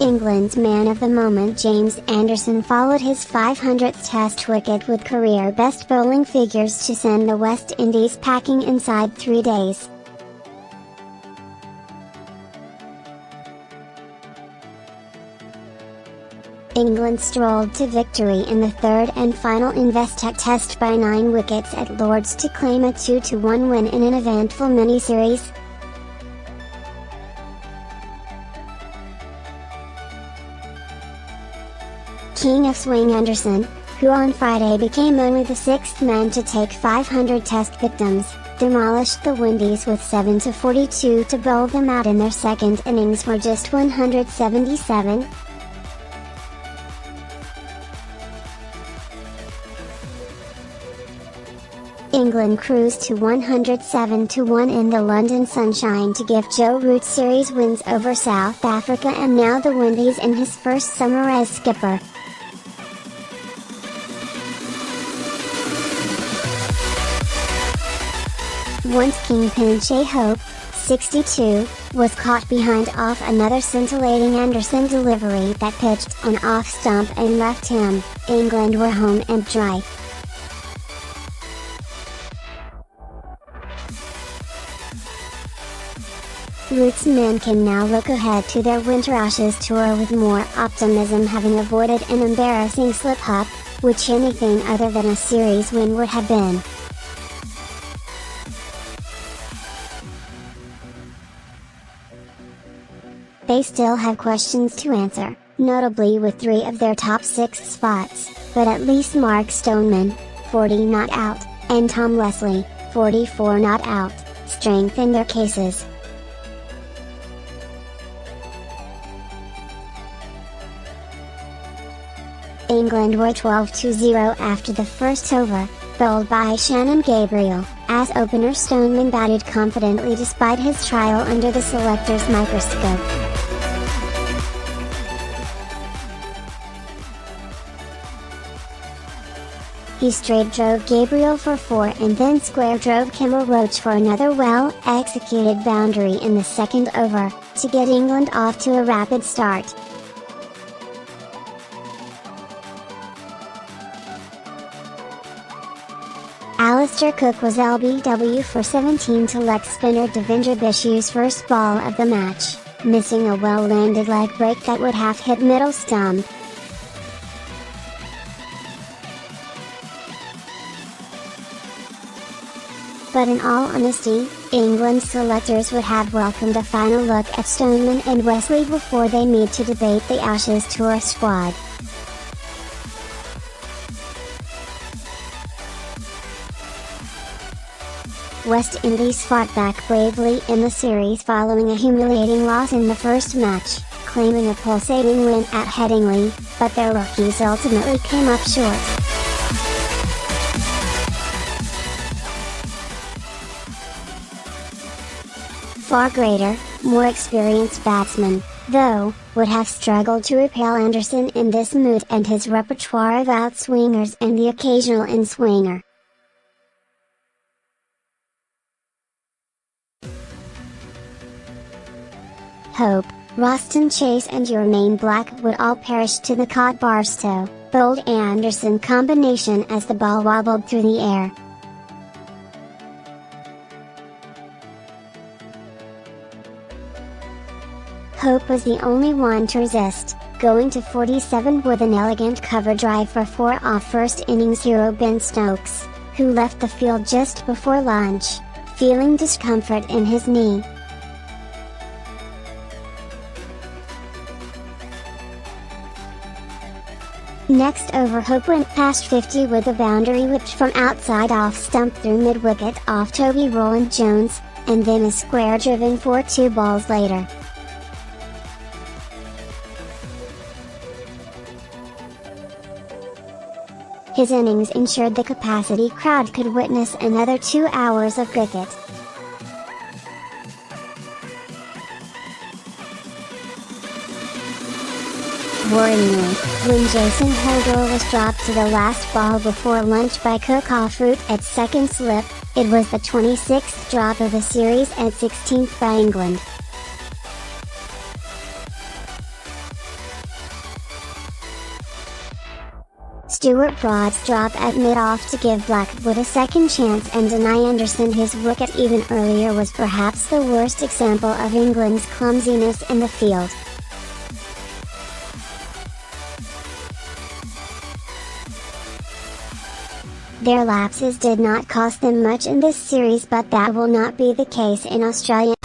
England's man of the moment James Anderson followed his 500th Test wicket with career-best bowling figures to send the West Indies packing inside 3 days. England strolled to victory in the third and final Investec Test by 9 wickets at Lord's to claim a 2-1 win in an eventful mini-series. King of Swing Anderson, who on Friday became only the 6th man to take 500 Test victims, demolished the Windies with 7-42 to bowl them out in their second innings for just 177. England cruised to 107-1 in the London sunshine to give Joe Root series wins over South Africa and now the Windies in his first summer as skipper. Once kingpin Shay Hope, 62, was caught behind off another scintillating Anderson delivery that pitched on off-stump and left him, England were home and dry. Root's men can now look ahead to their Winter Ashes tour with more optimism, having avoided an embarrassing slip-up, which anything other than a series win would have been. They still have questions to answer, notably with 3 of their top 6 spots, but at least Mark Stoneman, 40 not out, and Tom Westley, 44 not out, strengthen their cases. England were 12-0 after the first over, bowled by Shannon Gabriel, as opener Stoneman batted confidently despite his trial under the selectors' microscope. He straight drove Gabriel for 4 and then square drove Kemar Roach for another well-executed boundary in the second over, to get England off to a rapid start. Alastair Cook was LBW for 17 to leg spinner Davendra Bishoo's first ball of the match, missing a well-landed leg break that would have hit middle stump. But in all honesty, England's selectors would have welcomed a final look at Stoneman and Westley before they meet to debate the Ashes Tour squad. West Indies fought back bravely in the series following a humiliating loss in the first match, claiming a pulsating win at Headingley, but their rookies ultimately came up short. Far greater, more experienced batsmen, though, would have struggled to repel Anderson in this mood and his repertoire of outswingers and the occasional in-swinger. Hope, Roston Chase and Jermaine Black would all perish to the caught Barstow, Bold Anderson combination as the ball wobbled through the air. Hope was the only one to resist, going to 47 with an elegant cover drive for 4 off first innings hero Ben Stokes, who left the field just before lunch, feeling discomfort in his knee. Next over, Hope went past 50 with a boundary whipped from outside off stump through mid-wicket off Toby Rowland-Jones, and then a square driven for 2 balls later. His innings ensured the capacity crowd could witness another 2 hours of cricket. Worryingly, when Jason Holder was dropped to the last ball before lunch by Cook off route at second slip, it was the 26th drop of the series and 16th by England. Stuart Broad's drop at mid-off to give Blackwood a second chance and deny Anderson his wicket even earlier was perhaps the worst example of England's clumsiness in the field. Their lapses did not cost them much in this series, but that will not be the case in Australia.